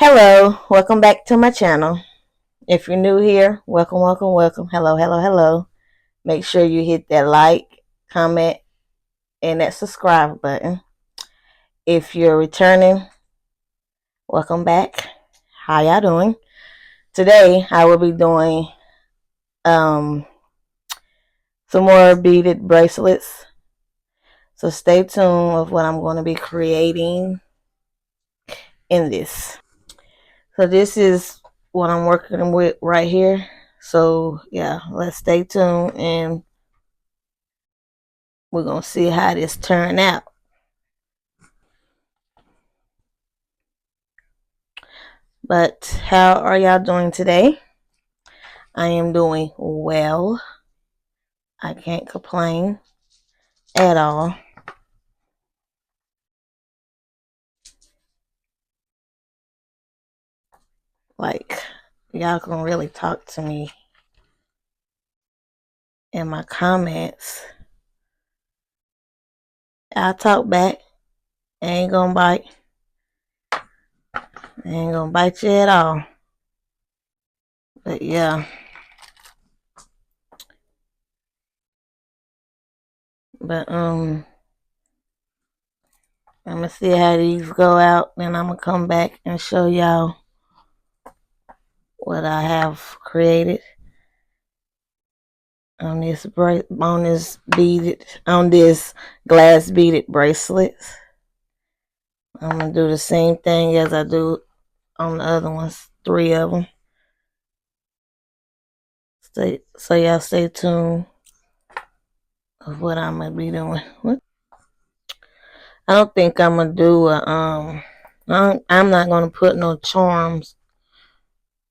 Hello, welcome back to my channel. If you're new here, welcome, welcome, welcome. Hello, hello, hello. Make sure you hit that like, comment, and that subscribe button. If you're returning, welcome back. How y'all doing? Today, I will be doing some more beaded bracelets. So stay tuned with what I'm going to be creating in this. So this is what I'm working with right here. So yeah, let's stay tuned and we're going to see how this turn out. But how are y'all doing today? I am doing well. I can't complain at all. Like, y'all can really talk to me in my comments. I'll talk back. I ain't gonna bite. I ain't gonna bite you at all. But yeah. But I'm gonna see how these go out, then I'm gonna come back and show y'all what I have created on this glass beaded bracelet. I'm gonna do the same thing as I do on the other ones, 3 of them. So y'all stay tuned of what I'm gonna be doing. I don't think I'm gonna do I'm not gonna put no charms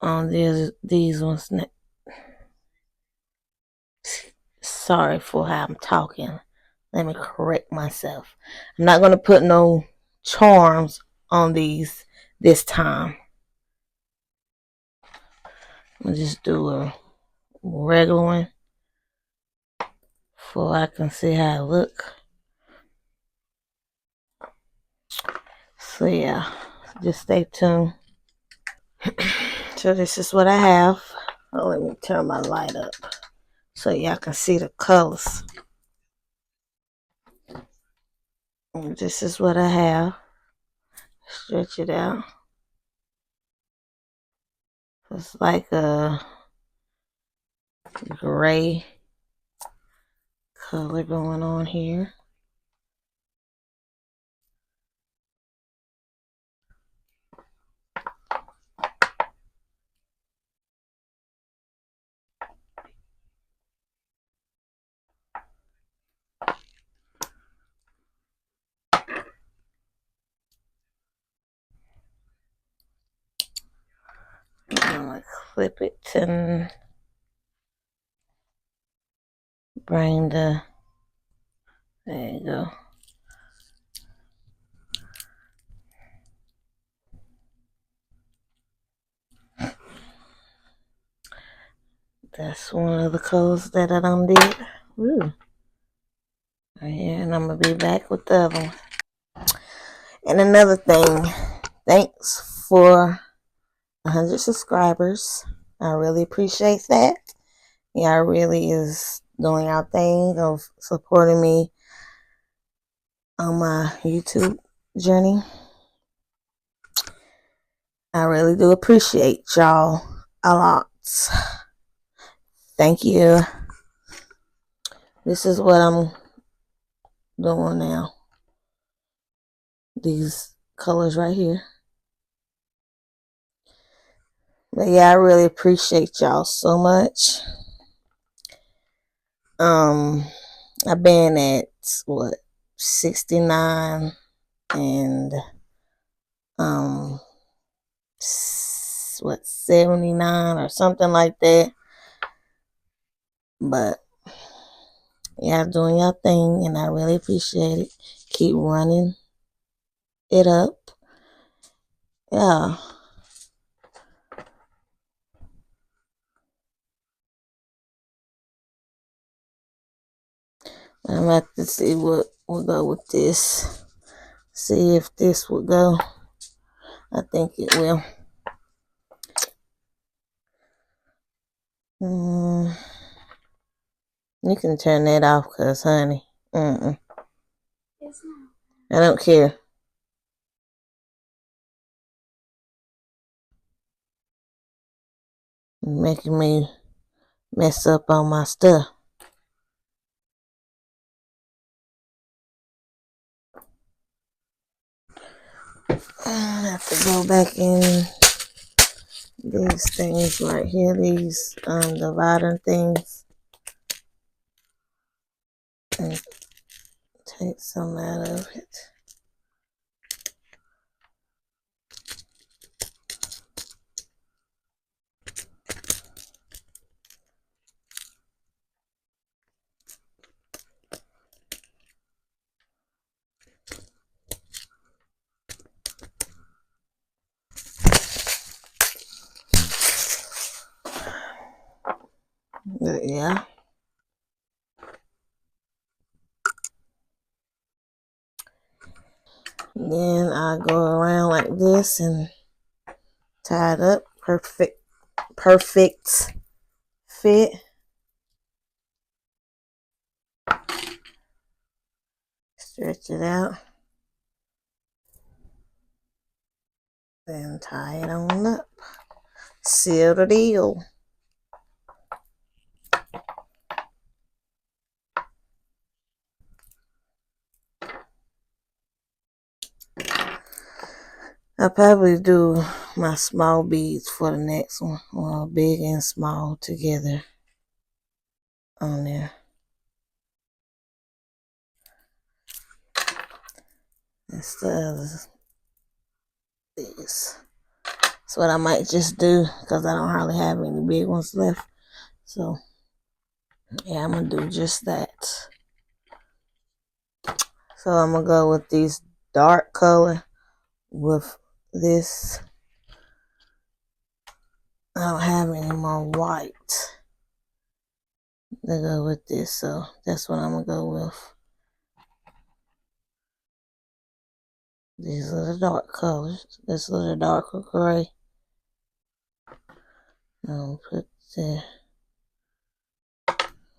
on these ones. Sorry for how I'm talking. Let me correct myself. I'm not gonna put no charms on these this time. I'm gonna just do a regular one so I can see how it look. So yeah, just stay tuned. So this is what I have. Oh, let me turn my light up so y'all can see the colors. And this is what I have. Stretch it out. It's like a gray color going on here. I'm gonna clip it and bring there you go. That's one of the colors that I done did. Ooh. Right here, and I'm gonna be back with the other one. And another thing, thanks for 100 subscribers. I really appreciate that. Y'all really is doing our thing of supporting me on my YouTube journey. I really do appreciate y'all a lot. Thank you. This is what I'm doing now. These colors right here. But yeah, I really appreciate y'all so much. I've been at what 69 and what 79 or something like that. But y'all doing your thing and I really appreciate it. Keep running it up. Yeah. I'm gonna have to see what will go with this. See if this will go. I think it will. You can turn that off, cause honey, I don't care. You're making me mess up on my stuff. I have to go back in these things right here, these dividing things, and take some out of it. But yeah. Then I go around like this and tie it up. Perfect fit. Stretch it out. Then tie it on up. Seal the deal. I'll probably do my small beads for the next one. Well, big and small together on there. Instead of these. That's what I might just do, because I don't hardly have any big ones left. So, yeah, I'm going to do just that. So, I'm going to go with these dark color with this. I don't have any more white to go with this, so that's what I'm going to go with. These are the dark colors. This is the darker gray. I'll put the...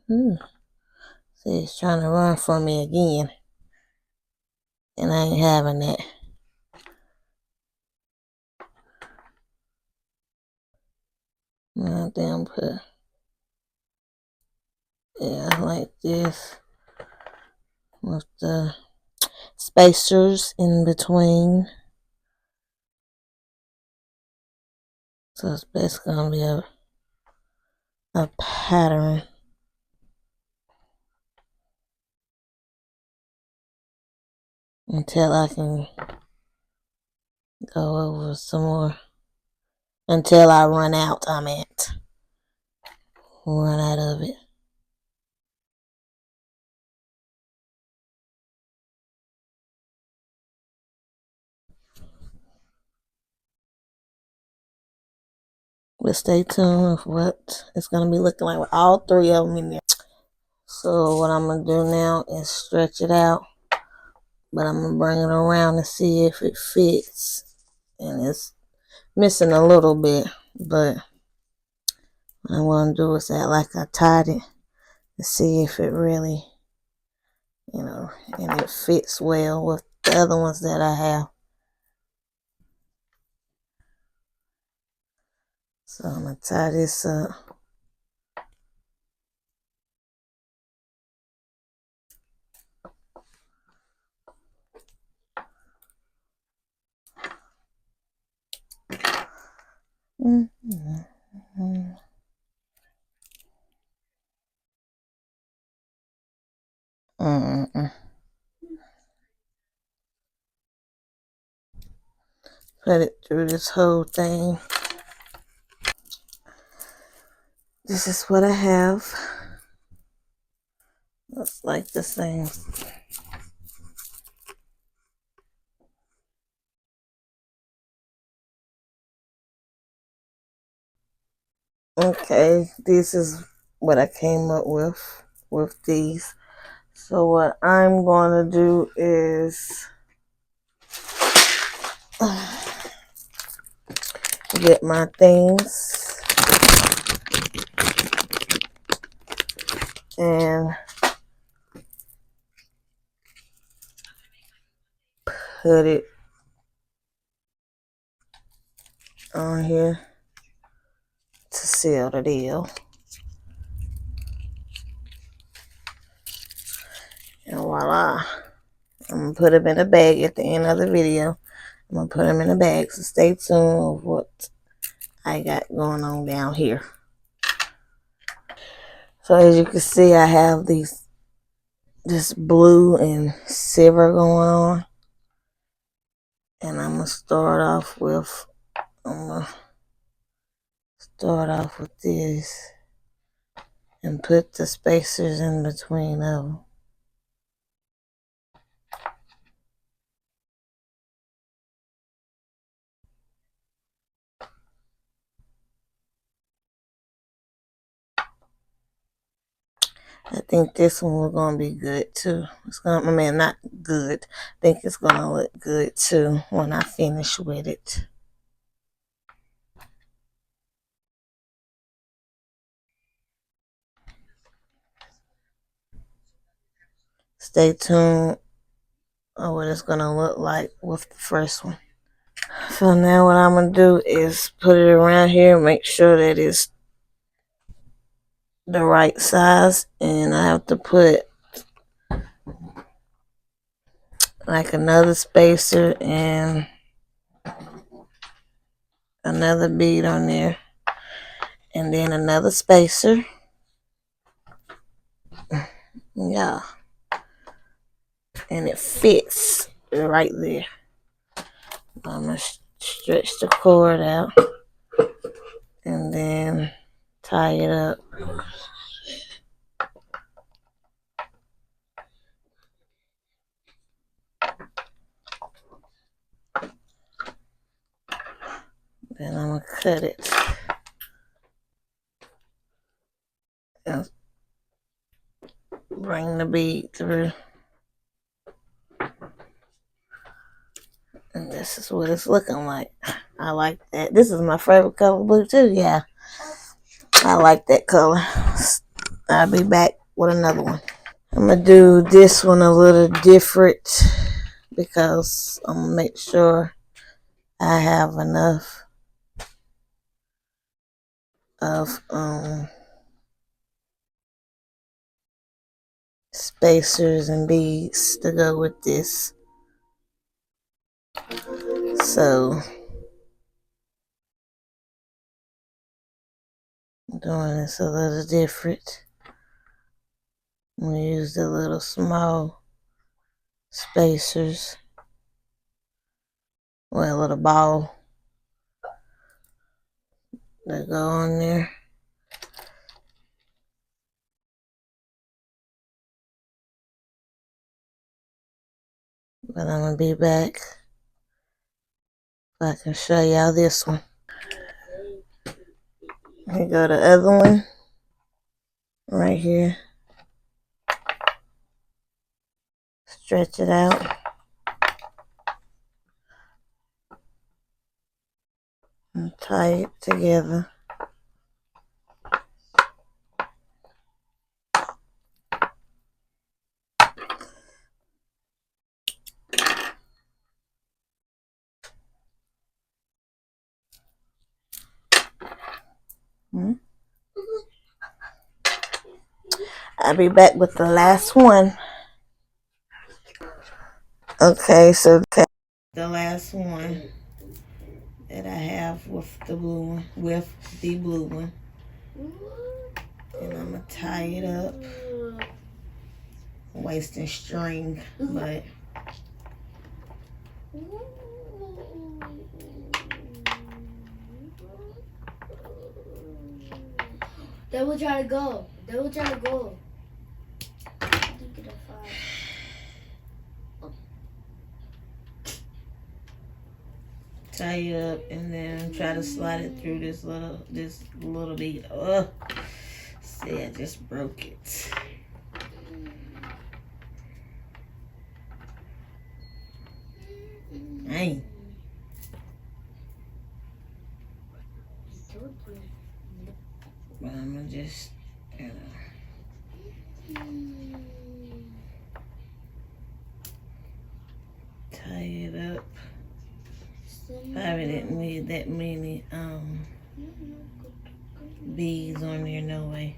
See, it's trying to run from me again. And I ain't having that. Now then put... Yeah, like this. With the spacers in between. So it's basically going to be a pattern. Until I can go over some more. Until I run out, run out of it. But stay tuned with what it's going to be looking like with all three of them in there. So what I'm going to do now is stretch it out. But I'm going to bring it around and see if it fits. And it's missing a little bit. But what I want to do is act like I tied it. To see if it really, and it fits well with the other ones that I have. So I'm going to tie this up. Put it through this whole thing. This is what I have. Looks like the same. Okay, this is what I came up with these. So what I'm going to do is get my things and put it on here to seal the deal. And voila. I'm going to put them in a bag at the end of the video. I'm going to put them in a bag, so stay tuned with what I got going on down here. So as you can see, I have this blue and silver going on. And I'm going to start off with this and put the spacers in between them. I think this one was going to be good too. Not good. I think it's going to look good too when I finish with it. Stay tuned on what it's going to look like with the first one. So now what I'm going to do is put it around here, make sure that it's the right size, and I have to put like another spacer and another bead on there, and then another spacer. Yeah, and it fits right there. I'm gonna stretch the cord out and then tie it up. Then I'm gonna cut it and bring the bead through. And this is what it's looking like. I like that. This is my favorite color blue too. Yeah, I like that color. I'll be back with another one. I'm gonna do this one a little different because I'm gonna make sure I have enough of spacers and beads to go with this. So I'm doing this a little different. I'm gonna use the little small spacers. Well, a little ball that go on there. But I'm gonna be back so I can show y'all this one. Here go the other one right here. Stretch it out and tie it together. I'll be back with the last one. Okay, so the last one that I have with the blue one, and I'm gonna tie it up. I'm wasting string, but They will try to go. tie it up and then try to slide it through this little bead. Oh, see, I just broke it. Dang. But I'm gonna just, tie it up. Probably didn't need that many beads on there, no way.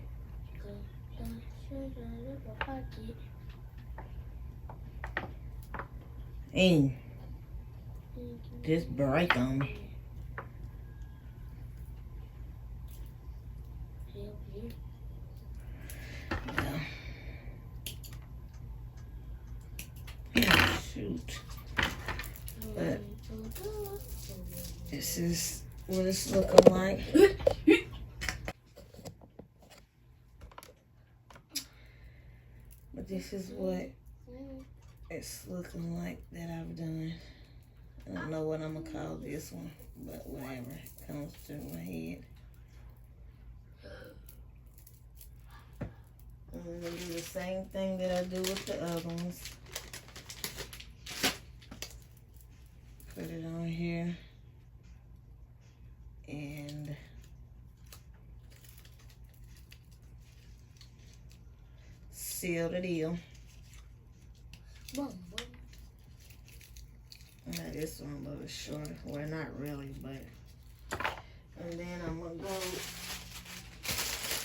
And just break on me. Yeah. Shoot. But this is what it's looking like. But this is what it's looking like that I've done. I don't know what I'm gonna call this one, but whatever comes to my head. I'm gonna do the same thing that I do with the other ones. Put it on here and seal the deal. Now this one a little shorter. Well, not really, but. And then I'm gonna go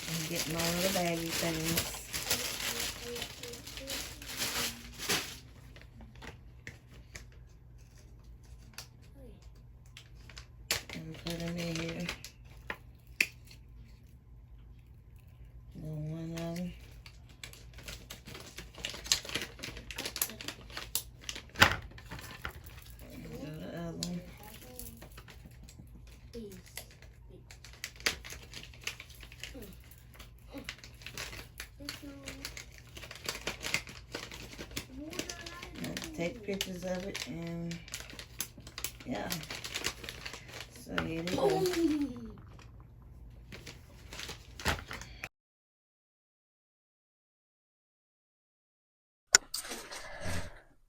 and get my little baggy things. And put them in here. And one of them. And do the other one. Take pictures of it and yeah. So here they go.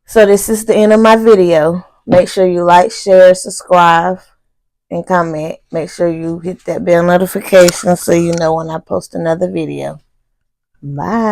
So this is the end of my video. Make sure you like, share, subscribe, and comment. Make sure you hit that bell notification so you know when I post another video. Bye.